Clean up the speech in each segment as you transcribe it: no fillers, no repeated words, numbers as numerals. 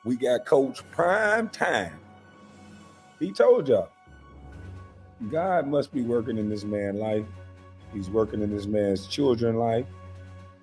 We got Coach Prime Time. He told y'all, God must be working in this man's life. He's working in this man's children's life,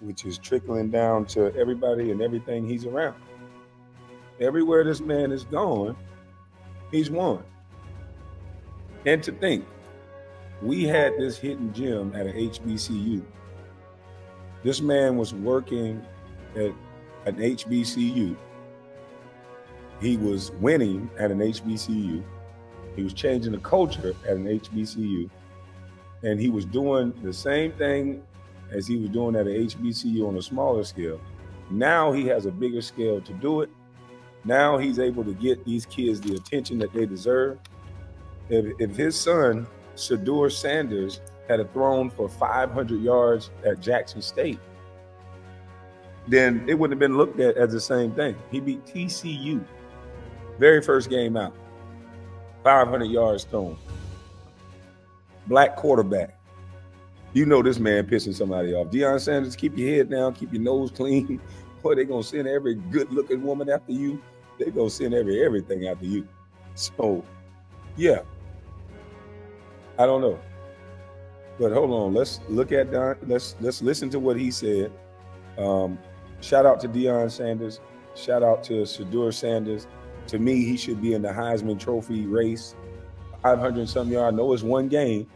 which is trickling down to everybody and everything he's around. Everywhere this man is going, he's won. And to think, we had this hidden gem at an HBCU. This man was working at an HBCU. He was winning at an HBCU. He was changing the culture at an HBCU. And he was doing the same thing as he was doing at an HBCU on a smaller scale. Now he has a bigger scale to do it. Now he's able to get these kids the attention that they deserve. If his son, Shedeur Sanders, had thrown for 500 yards at Jackson State, then it wouldn't have been looked at as the same thing. He beat TCU, very first game out, 500 yards thrown. Black quarterback. You know this man pissing somebody off. Deion Sanders, keep your head down, keep your nose clean. Boy, they're going to send every good-looking woman after you. They're going to send everything after you. So, yeah. I don't know. But hold on. Let's look at Don. Let's listen to what he said. Shout out to Deion Sanders. Shout out to Shedeur Sanders. To me, he should be in the Heisman Trophy race. 500-something yards. I know it's one game,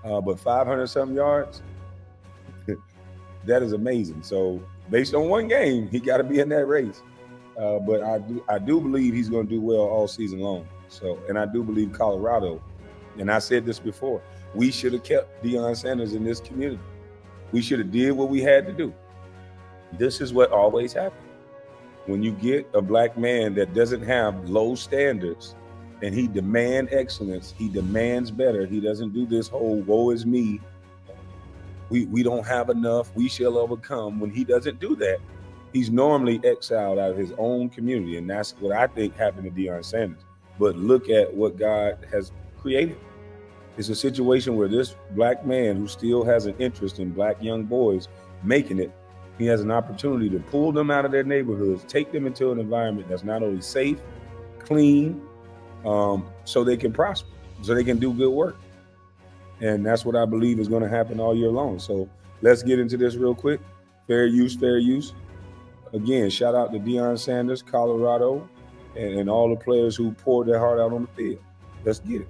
but 500-something yards, that is amazing. So based on one game, he got to be in that race. But I do believe he's going to do well all season long. So, and I do believe Colorado, and I said this before, we should have kept Deion Sanders in this community. We should have did what we had to do. This is what always happens. When you get a black man that doesn't have low standards and he demands excellence, he demands better. He doesn't do this whole woe is me. We don't have enough. We shall overcome. When he doesn't do that, he's normally exiled out of his own community. And that's what I think happened to Deion Sanders. But look at what God has created. It's a situation where this black man who still has an interest in black young boys making it, he has an opportunity to pull them out of their neighborhoods, take them into an environment that's not only safe, clean, so they can prosper, so they can do good work. And that's what I believe is going to happen all year long. So let's get into this real quick. Fair use, fair use. Again, shout out to Deion Sanders, Colorado, and all the players who poured their heart out on the field. Let's get it.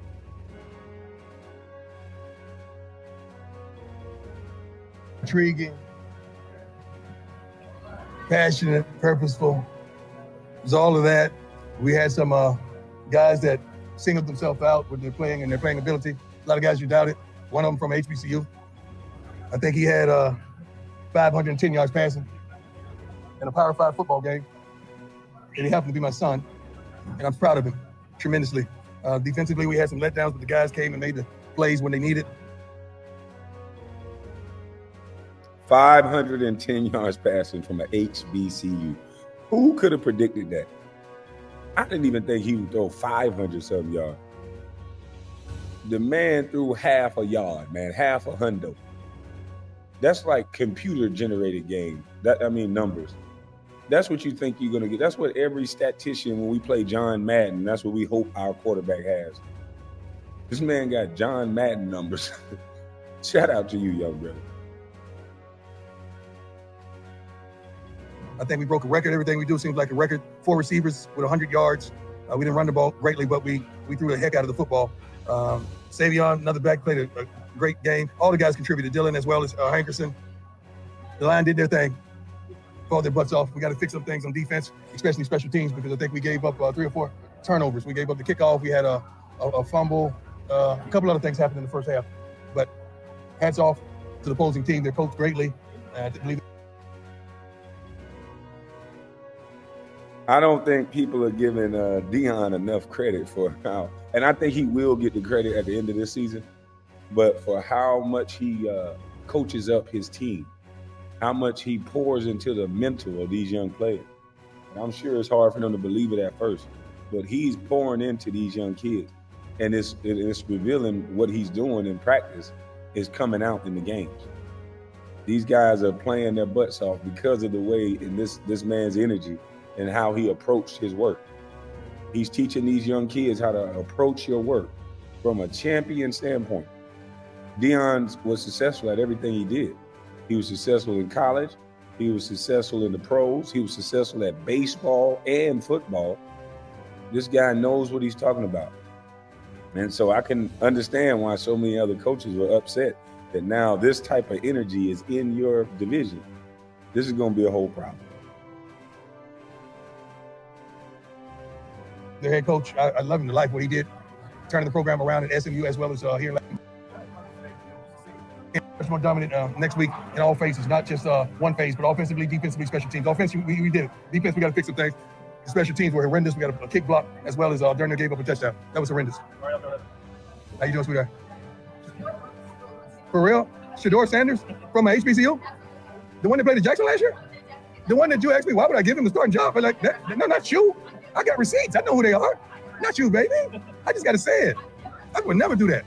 Intriguing, passionate, purposeful. It was all of that. We had some guys that singled themselves out with their playing and their playing ability. A lot of guys you doubted. One of them from HBCU. I think he had 510 yards passing in a Power 5 football game. And he happened to be my son. And I'm proud of him tremendously. Defensively, we had some letdowns, but the guys came and made the plays when they needed. 510 yards passing from an HBCU. Who could have predicted that? I didn't even think he would throw 500-something yards. The man threw half a yard, man, half a hundo. That's like computer-generated game. Numbers. That's what you think you're going to get. That's what every statistician, when we play John Madden, that's what we hope our quarterback has. This man got John Madden numbers. Shout out to you, young brother. I think we broke a record. Everything we do seems like a record. 4 receivers with 100 yards. We didn't run the ball greatly, but we threw the heck out of the football. Savion, another back, played a great game. All the guys contributed. Dylan as well as Hankerson. The line did their thing. Called their butts off. We got to fix some things on defense, especially special teams, because I think we gave up 3 or 4 turnovers. We gave up the kickoff. We had a fumble. A couple other things happened in the first half. But hats off to the opposing team. They're coached greatly. I don't think people are giving Deion enough credit for how, and I think he will get the credit at the end of this season, but for how much he coaches up his team, how much he pours into the mental of these young players. And I'm sure it's hard for them to believe it at first, but he's pouring into these young kids, and it's revealing what he's doing in practice is coming out in the games. These guys are playing their butts off because of the way in this man's energy and how he approached his work. He's teaching these young kids how to approach your work from a champion standpoint. Deion was successful at everything he did. He was successful in college. He was successful in the pros. He was successful at baseball and football. This guy knows what he's talking about. And so I can understand why so many other coaches were upset that now this type of energy is in your division. This is going to be a whole problem. Their head coach, I love him to life, what he did, turning the program around at SMU as well as here. Much more dominant next week in all phases, not just one phase, but offensively, defensively, special teams. Offensively, we did it. Defense, we got to fix some things. The special teams were horrendous. We got a kick block as well as Durner gave up a touchdown. That was horrendous. How you doing, sweetheart? For real? Shedeur Sanders from HBCU? The one that played at Jackson last year? The one that you asked me, why would I give him the starting job? I'm like, no, not you. I got receipts. I know who they are. Not you, baby. I just got to say it. I would never do that.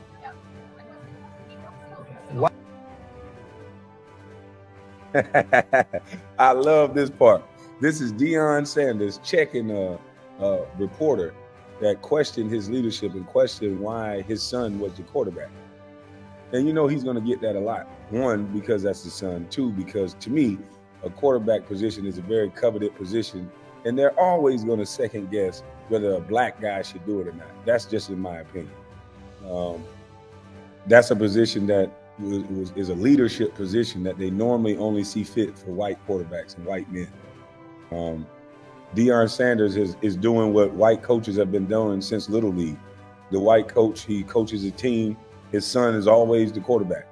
Wow. I love this part. This is Deion Sanders checking a reporter that questioned his leadership and questioned why his son was the quarterback. And you know he's going to get that a lot. One, because that's his son. Two, because to me, a quarterback position is a very coveted position. And they're always going to second guess whether a black guy should do it or not. That's just in my opinion. That's a position that is a leadership position that they normally only see fit for white quarterbacks and white men. Deion Sanders is doing what white coaches have been doing since Little League. The white coach, he coaches a team. His son is always the quarterback.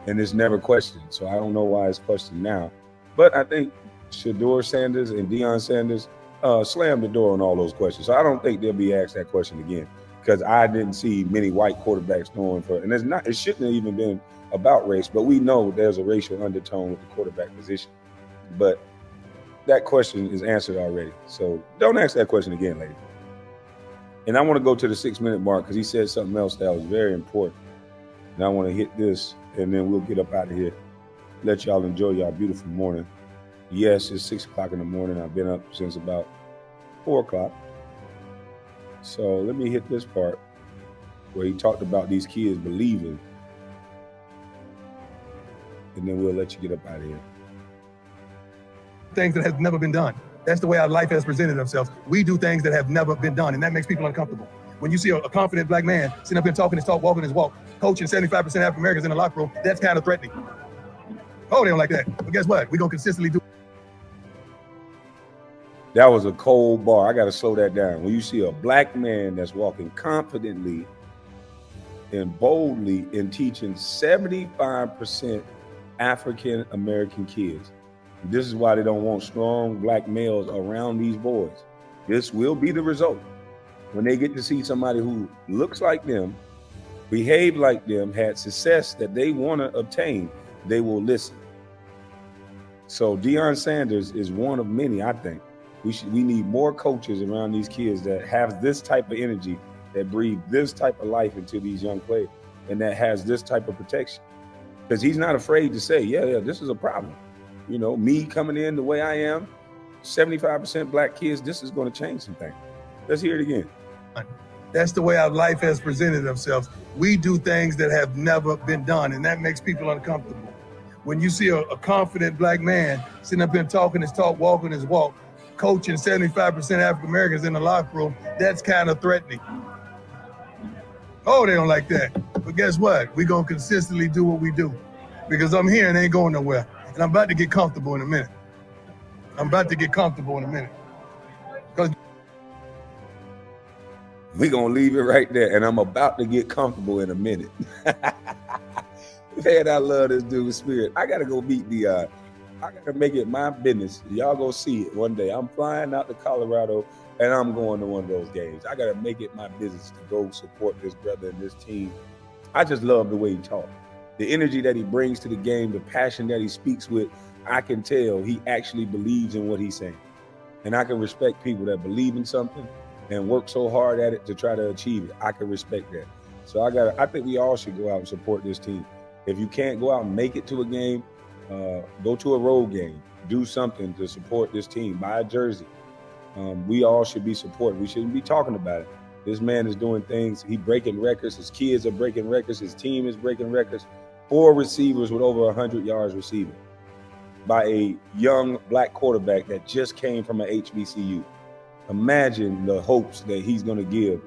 And it's never questioned. So I don't know why it's questioned now. But I think Shedeur Sanders and Deion Sanders slammed the door on all those questions. So I don't think they'll be asked that question again, because I didn't see many white quarterbacks going for it. And it shouldn't have even been about race, but we know there's a racial undertone with the quarterback position. But that question is answered already. So don't ask that question again, lady. And I want to go to the 6-minute mark because he said something else that was very important. And I want to hit this and then we'll get up out of here. Let y'all enjoy y'all beautiful morning. Yes, it's 6 o'clock in the morning. I've been up since about 4 o'clock. So let me hit this part where he talked about these kids believing. And then we'll let you get up out of here. Things that have never been done. That's the way our life has presented themselves. We do things that have never been done, and that makes people uncomfortable. When you see a confident black man sitting up here talking his talk, walking his walk, coaching 75% African Americans in the locker room, that's kind of threatening. Oh, they don't like that. But guess what? We're going to consistently do. That was a cold bar. I got to slow that down. When you see a black man that's walking confidently and boldly in teaching 75% African American kids, this is why they don't want strong black males around these boys. This will be the result. When they get to see somebody who looks like them, behave like them, had success that they want to obtain, they will listen. So Deion Sanders is one of many, I think. We need more coaches around these kids that have this type of energy, that breathe this type of life into these young players, and that has this type of protection. Because he's not afraid to say, yeah, this is a problem. You know, me coming in the way I am, 75% black kids, this is going to change some things. Let's hear it again. That's the way our life has presented themselves. We do things that have never been done, and that makes people uncomfortable. When you see a confident black man sitting up here talking his talk, walking his walk, coaching 75% African Americans in the locker room, that's kind of threatening. Oh, they don't like that. But guess what? We're going to consistently do what we do, because I'm here and ain't going nowhere. And I'm about to get comfortable in a minute. We're going to leave it right there. And I'm about to get comfortable in a minute. Man, I love this dude's spirit. I got to go meet Deion. I got to make it my business. Y'all go see it one day. I'm flying out to Colorado and I'm going to one of those games. I got to make it my business to go support this brother and this team. I just love the way he talks. The energy that he brings to the game, the passion that he speaks with, I can tell he actually believes in what he's saying. And I can respect people that believe in something and work so hard at it to try to achieve it. I can respect that. So I think we all should go out and support this team. If you can't go out and make it to a game, go to a road game, do something to support this team, buy a jersey, We all should be supported. We shouldn't be talking about it. This man is doing things. He breaking records. His kids are breaking records. His team is breaking records. 4 receivers with over 100 yards receiving by a young black quarterback that just came from an HBCU. Imagine the hopes that he's going to give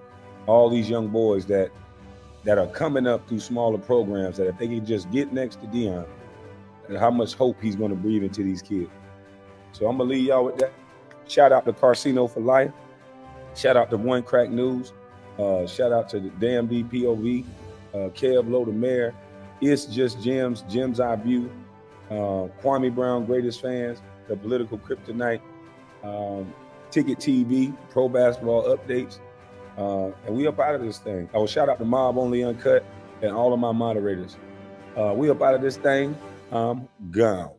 all these young boys that are coming up through smaller programs, that if they can just get next to Deion, and how much hope he's going to breathe into these kids. So I'm going to leave y'all with that. Shout out to Carcino for life. Shout out to One Crack News. Shout out to the Damn DPOV, Kev Low the Mayor. It's Just Gems, Gems I View, Kwame Brown, Greatest Fans, The Political Kryptonite, Ticket TV, Pro Basketball Updates. And we up out of this thing. Oh, shout out to Mob Only Uncut and all of my moderators. We up out of this thing. I'm gone.